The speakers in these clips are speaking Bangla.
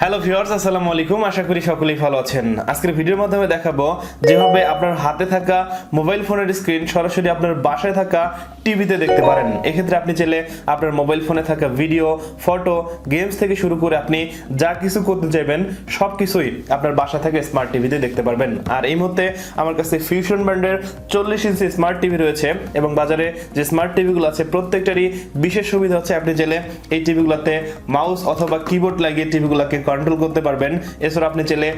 হ্যালো ভিউয়ার্স, আসসালামু আলাইকুম। আশা করি সকলেই ভালো আছেন। আজকের ভিডিওর মাধ্যমে দেখাবো যেভাবে আপনার হাতে থাকা মোবাইল ফোনের স্ক্রিন সরাসরি আপনার বাসায় থাকা টিভিতে দেখতে পারেন। এক্ষেত্রে আপনি চাইলে আপনার মোবাইল ফোনে থাকা ভিডিও, ফটো, গেমস থেকে শুরু করে আপনি যা কিছু করতে চাইবেন সব কিছুই আপনার বাসা থেকে স্মার্ট টিভিতে দেখতে পারবেন। আর এই মুহূর্তে আমার কাছে ফিউশন ব্র্যান্ডের 40 ইঞ্চি স্মার্ট টিভি রয়েছে এবং বাজারে যে স্মার্ট টিভিগুলো আছে প্রত্যেকটারই বিশেষ সুবিধা হচ্ছে আপনি চাইলে এই টিভিগুলোতে মাউস অথবা কিবোর্ড লাগিয়ে টিভিগুলোকে কন্ট্রোল করতে পারবেন। এছাড়া আপনি চাইলে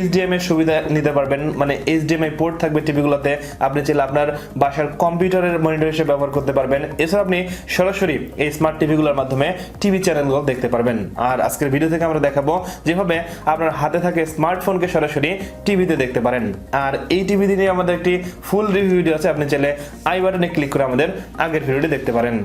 HDMI এর সুবিধা নিতে পারবেন, মানে HDMI পোর্ট থাকবে টিভিগুলোতে। আপনি চাইলে আপনার বাসার কম্পিউটারের মনিটর হিসেবে ব্যবহার করতে পারবেন। এছাড়া আপনি সরাসরি এই স্মার্ট টিভিগুলোর মাধ্যমে টিভি চ্যানেলগুলো দেখতে পারবেন। আর আজকের ভিডিও থেকে আমরা দেখাবো যেভাবে আপনার হাতে থাকে স্মার্টফোনকে সরাসরি টিভিতে দেখতে পারেন। আর এই টিভি নিয়ে আমাদের একটি ফুল রিভিউ ভিডিও আছে, আপনি চাইলে আই বাটনে ক্লিক করে আমাদের আগের ভিডিওটি দেখতে পারেন।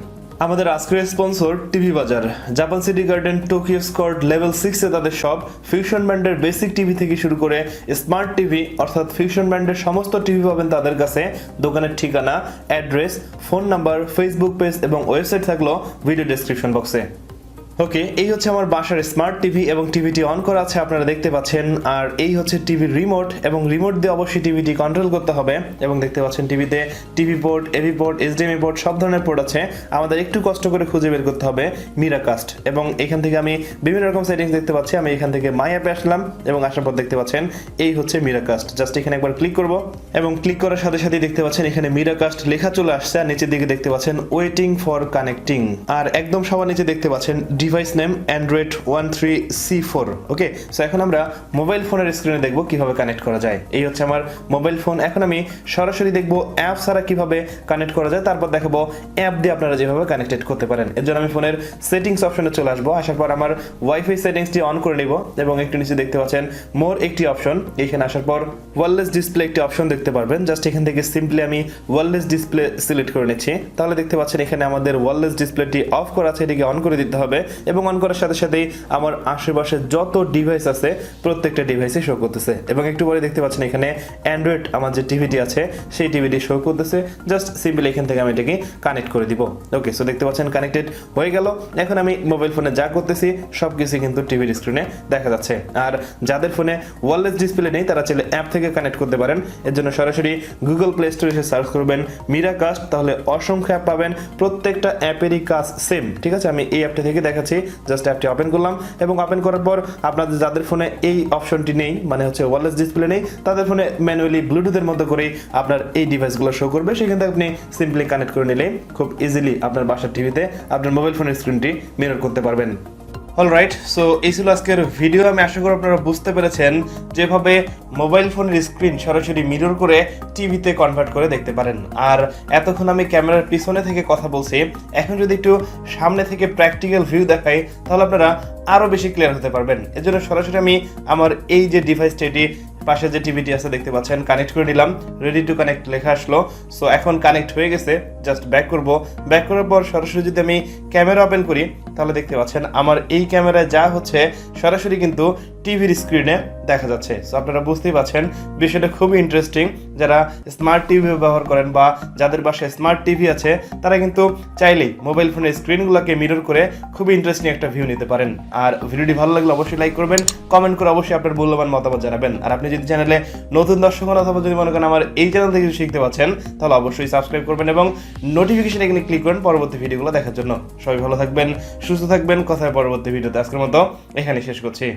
আমাদের আজকের স্পন্সর টিভি বাজার, Japan city garden, Tokyo square level 6 এ তাদের সব ফিউশন ব্র্যান্ডের বেসিক টিভি থেকে শুরু করে স্মার্ট টিভি অর্থাৎ ফিউশন ব্র্যান্ডের সমস্ত টিভি পাবেন তাদের কাছে। দোকানের ঠিকানা, address, phone number, Facebook page এবং ওয়েবসাইট থাকলো ভিডিও ডেসক্রিপশন বক্সে। ওকে, এই হচ্ছে আমার বাসার স্মার্ট টিভি এবং টিভিটি অন করা আছে, আপনারা দেখতে পাচ্ছেন। আর এই হচ্ছে টিভির রিমোট এবং রিমোট দিয়ে অবশ্যই টিভিটি কন্ট্রোল করতে হবে। এবং দেখতে পাচ্ছেন টিভিতে TV port, AV port, HDMI port সব ধরনের পোর্ট আছে। আমাদের একটু কষ্ট করে খুঁজে বের করতে হবে মিরাকাস্ট। এবং এখান থেকে আমি বিভিন্ন রকম সেটিংস দেখতে পাচ্ছি। আমি এখান থেকে মাই অ্যাপে আসলাম এবং আসার পর দেখতে পাচ্ছেন এই হচ্ছে মিরাকাস্ট। জাস্ট এখানে একবার ক্লিক করব এবং ক্লিক করার সাথে সাথে দেখতে পাচ্ছেন এখানে মিরাকাস্ট লেখা চলে আসছে। আর নিচের দিকে দেখতে পাচ্ছেন ওয়েটিং ফর কানেক্টিং। আর একদম সবার নিচে দেখতে পাচ্ছেন ডিভাইস নেম অ্যান্ড্রয়েড 13C4। ওকে, সো এখন আমরা মোবাইল ফোনের স্ক্রিনে দেখব কিভাবে কানেক্ট করা যায়। এই হচ্ছে আমার মোবাইল ফোন। এখন আমি সরাসরি দেখব অ্যাপ ছাড়া কিভাবে কানেক্ট করা যায়, তারপর দেখাবো অ্যাপ দিয়ে আপনারা যেভাবে কানেক্টেড করতে পারেন। এর জন্য আমি ফোনের সেটিংস অপশনে চলে আসবো। আসার পর আমার ওয়াইফাই সেটিংসটি অন করে নিব এবং একটু নিচে দেখতে পাচ্ছেন মোর একটি অপশন। এখানে আসার পর ওয়্যারলেস ডিসপ্লে একটি অপশন দেখতে পারবেন। জাস্ট এখান থেকে সিম্পলি আমি ওয়্যারলেস ডিসপ্লে সিলেক্ট করে নিচ্ছি। তাহলে দেখতে পাচ্ছেন এখানে আমাদের ওয়্যারলেস ডিসপ্লেটি অফ করা আছে, এটিকে অন করে দিতে হবে। এবং অন করার সাথে সাথেই আমার আশেপাশে যত ডিভাইস আছে প্রত্যেকটা ডিভাইসে শো করতেছে। এবং একটু পরে দেখতে পাচ্ছেন এখানে অ্যান্ড্রয়েড আমার যে টিভিটি আছে সেই টিভিটি শো করতেছে। জাস্ট সিম্পলি এখান থেকে আমি এটাকে কানেক্ট করে দিব। ওকে, সো দেখতে পাচ্ছেন কানেক্টেড হয়ে গেল। এখন আমি মোবাইল ফোনে যা করতেছি সবকিছু কিন্তু টিভির স্ক্রিনে দেখা যাচ্ছে। আর যাদের ফোনে ওয়্যারলেস ডিসপ্লে নেই তারা চাইলে অ্যাপ থেকে কানেক্ট করতে পারেন। এর জন্য সরাসরি গুগল প্লে স্টোরে এসে সার্চ করবেন মিরাকাস্ট, তাহলে অসংখ্য অ্যাপ পাবেন। প্রত্যেকটা অ্যাপেরই কাজ সেম। ঠিক আছে, আমি এই অ্যাপটা থেকে দেখাচ্ছি। জাস্ট অ্যাপটি ওপেন করলাম এবং ওপেন করার পর আপনাদের যাদের ফোনে এই অপশনটি নেই, মানে হচ্ছে ওয়্যারলেস ডিসপ্লে নেই, তাদের ফোনে ম্যানুয়ালি ব্লুটুথের মধ্যে করেই আপনার এই ডিভাইসগুলো শো করবে। সেখান থেকে আপনি সিম্পলি কানেক্ট করে নিলে খুব ইজিলি আপনার বাসার টিভিতে আপনার মোবাইল ফোনের স্ক্রিনটি মিরর করতে পারবেন। অলরাইট, সো এই ছিল আজকের ভিডিও। আমি আশা করি আপনারা বুঝতে পেরেছেন যেভাবে মোবাইল ফোনের স্ক্রিন সরাসরি মিরর করে টিভিতে কনভার্ট করে দেখতে পারেন। আর এতক্ষণ আমি ক্যামেরার পিছনে থেকে কথা বলছি, এখন যদি একটু সামনে থেকে প্র্যাকটিক্যাল ভিউ দেখাই তাহলে আপনারা আরও বেশি ক্লিয়ার হতে পারবেন। এর জন্য সরাসরি আমি আমার এই যে ডিভাইসটি, এটি পাশে যে টিভিটি আছে দেখতে পাচ্ছেন, কানেক্ট করে নিলাম। রেডি টু কানেক্ট লেখা আসলো। সো এখন কানেক্ট হয়ে গেছে। জাস্ট ব্যাক করব। ব্যাক করার পর সরাসরি যদি আমি ক্যামেরা ওপেন করি তাহলে দেখতে পাচ্ছেন আমার এই ক্যামেরায় যা হচ্ছে সরাসরি কিন্তু টিভির স্ক্রিনে দেখা যাচ্ছে। সো আপনারা বুঝতেই পারছেন বিষয়টা খুবই ইন্টারেস্টিং। যারা স্মার্ট টিভি ব্যবহার করেন বা যাদের বাসায় স্মার্ট টিভি আছে তারা কিন্তু চাইলেই মোবাইল ফোনের স্ক্রিনগুলোকে মিরর করে খুবই ইন্টারেস্টিং একটা ভিউ নিতে পারেন। আর ভিডিওটি ভালো লাগলে অবশ্যই লাইক করবেন, কমেন্ট করে অবশ্যই আপনার মূল্যবান মতামত জানাবেন। আর আপনি যদি চ্যানেলে নতুন দর্শক হন অথবা যদি মনে করেন আমার এই চ্যানেল থেকে শিখতে পাচ্ছেন তাহলে অবশ্যই সাবস্ক্রাইব করবেন এবং নোটিফিকেশন এখানে ক্লিক করেন পরবর্তী ভিডিওগুলো দেখার জন্য। সবাই ভালো থাকবেন, সুস্থ থাকবেন। কথা হয় পরবর্তী ভিডিওতে। আজকের মতো এখানে শেষ করছি।